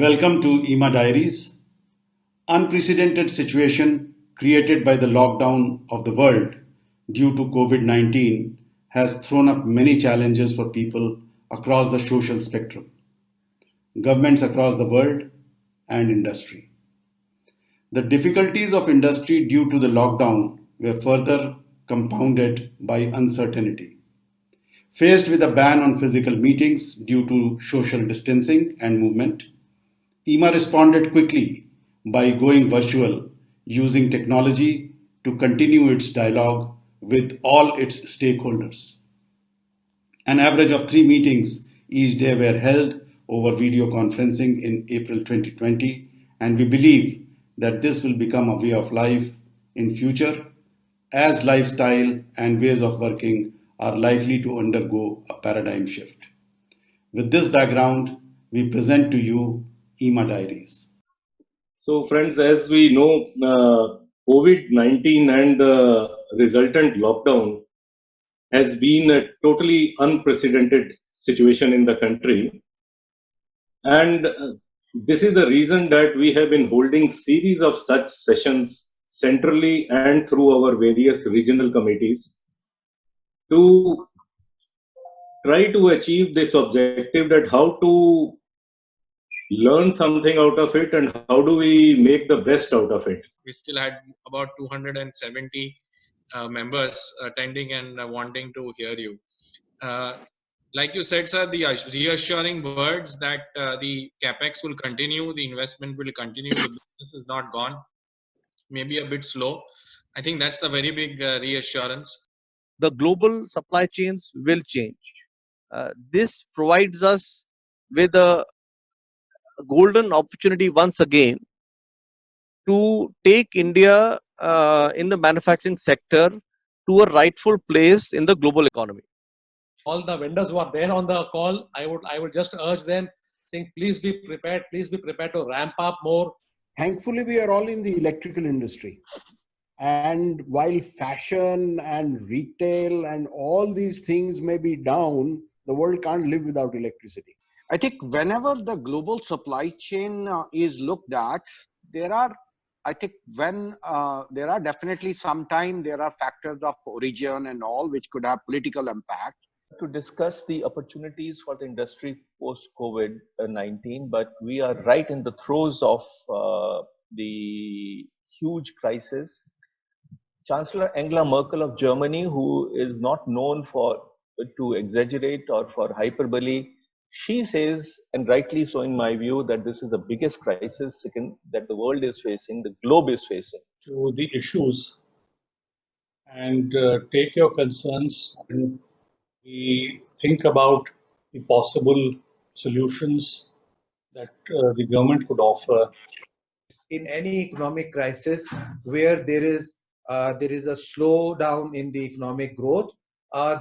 Welcome to EMA Diaries. Unprecedented situation created by the lockdown of the world due to COVID-19 has thrown up many challenges for people across the social spectrum, governments across the world, and industry. The difficulties of industry due to the lockdown were further compounded by uncertainty. Faced with a ban on physical meetings due to social distancing and movement, EMA responded quickly by going virtual, using technology to continue its dialogue with all its stakeholders. An average of 3 meetings each day were held over video conferencing in April 2020, and we believe that this will become a way of life in future as lifestyle and ways of working are likely to undergo a paradigm shift. With this background, we present to you EMA Diaries. So, friends, as we know, COVID-19 and the resultant lockdown has been a totally unprecedented situation in the country. And this is the reason that we have been holding series of such sessions centrally and through our various regional committees to try to achieve this objective, that how to learn something out of it and how do we make the best out of it. We still had about 270 members attending and wanting to hear you. Like you said, sir, the reassuring words that the capex will continue, the investment will continue, the business is not gone, maybe a bit slow. I think that's the very big reassurance. The global supply chains will change. This provides us with a golden opportunity once again to take India in the manufacturing sector to a rightful place in the global economy. All the vendors who are there on the call, I would just urge them, saying, please be prepared to ramp up more. Thankfully, we are all in the electrical industry. And while fashion and retail and all these things may be down, the world can't live without electricity. I think whenever the global supply chain is looked at, there are definitely sometimes there are factors of origin and all which could have political impact. To discuss the opportunities for the industry post-COVID-19, but we are right in the throes of the huge crisis. Chancellor Angela Merkel of Germany, who is not known to exaggerate or for hyperbole, she says, and rightly so in my view, that this is the biggest crisis that the world is facing, the globe is facing. To the issues and take your concerns and we think about the possible solutions that the government could offer. In any economic crisis where there is a slowdown in the economic growth,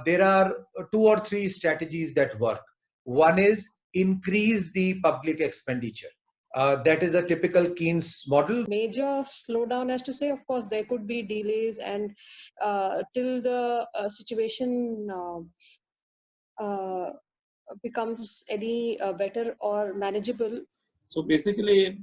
there are 2 or 3 strategies that work. One is increase the public expenditure. That is a typical Keynes model. Major slowdown, as to say, of course, there could be delays and till the situation becomes any better or manageable. So basically,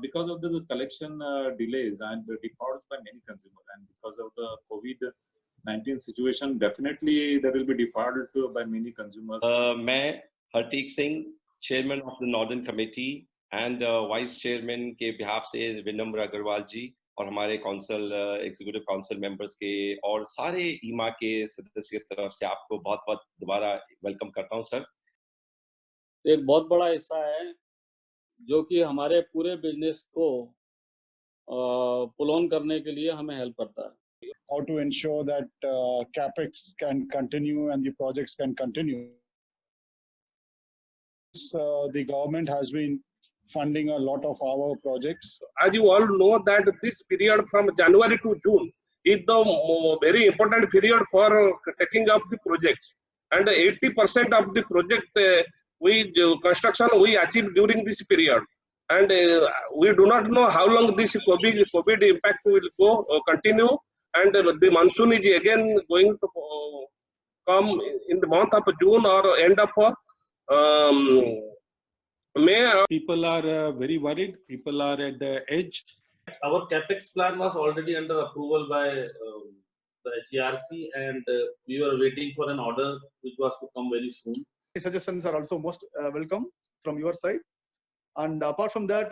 because of the collection delays and the defaults by many consumers, and because of the COVID-19 situation, definitely there will be default by many consumers. मैं Hartik Singh, chairman of the northern committee and vice chairman के behalf से विनम्र अग्रवाल जी और हमारे council executive council members के और सारे ईमा के सदस्य की तरफ से आपको बहुत बहुत दोबारा वेलकम करता हूं सर। एक बहुत बड़ा हिस्सा है जो कि हमारे पूरे बिजनेस को पुल ऑन करने के लिए हमें हेल्प करता है। How to ensure that capex can continue and the projects can continue. The government has been funding a lot of our projects. As you all know that this period from January to June is the very important period for taking up the projects, and 80% of the project construction we achieved during this period, and we do not know how long this COVID impact will continue, and the monsoon is again going to come in the month of June or end of People are very worried. People are at the edge. Our capex plan was already under approval by the HERC, and we were waiting for an order which was to come very soon. Suggestions are also most welcome from your side. And apart from that,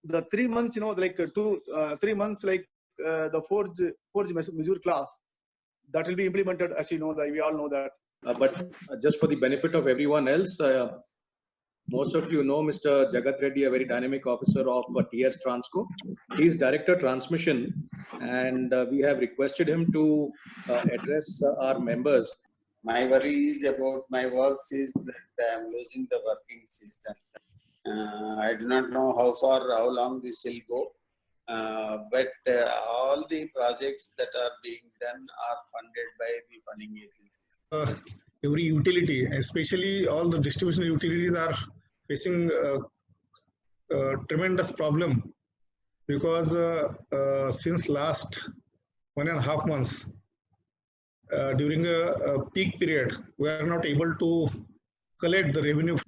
the 3 months, like 3 months, like the forge majeure class, that will be implemented, as you know, like we all know that. But just for the benefit of everyone else, most of you know Mr. Jagat Reddy, a very dynamic officer of TS Transco. He is Director Transmission, and we have requested him to address our members. My worry is about my works is that I am losing the working season. I do not know how long this will go, but all the projects that are being done are funded by the funding agencies. Every utility, especially all the distribution utilities, are facing a tremendous problem because since last 1.5 months, during a peak period, we are not able to collect the revenue.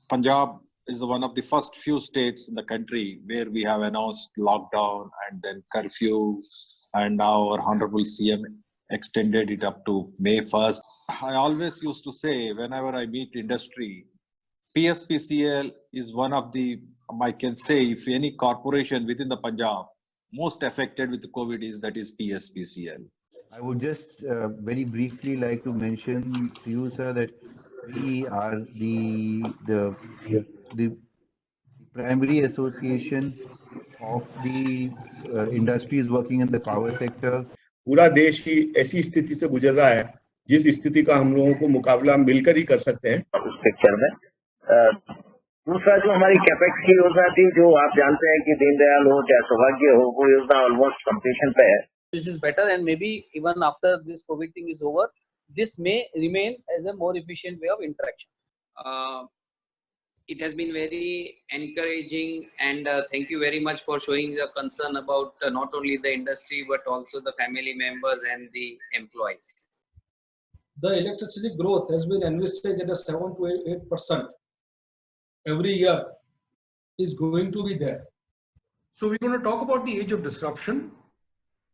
Punjab is one of the first few states in the country where we have announced lockdown and then curfew, and now our Honorable CM extended it up to May 1st. I always used to say, whenever I meet industry, PSPCL is one of the, I can say, if any corporation within the Punjab most affected with the COVID is PSPCL. I would just very briefly like to mention to you, sir, that we are the primary association of the industries working in the power sector. पूरा देश ही ऐसी स्थिति से गुजर रहा है जिस स्थिति का हम लोगों को मुकाबला मिलकर ही कर सकते हैं। उस पिक्चर में दूसरा जो हमारी कैपेक्स की योजना थी, जो आप जानते हैं कि दीनदयाल हो चाहे सौभाग्य हो, वो योजना ऑलमोस्ट कंप्लीशन पे है। This is better, and maybe even after this COVID thing is over, this may remain as a more efficient way of interaction. It has been very encouraging, and thank you very much for showing your concern about not only the industry but also the family members and the employees. The electricity growth has been envisaged at a 7 to 8% every year is going to be there. So we're going to talk about the age of disruption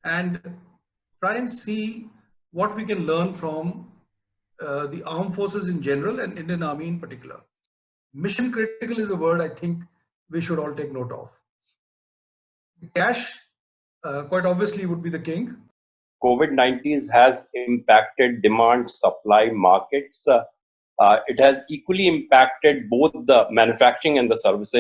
and try and see what we can learn from the armed forces in general and Indian Army in particular. Mission critical is a word I think we should all take note of. Cash, quite obviously, would be the king. COVID-19 has impacted demand supply markets. It has equally impacted both the manufacturing and the services.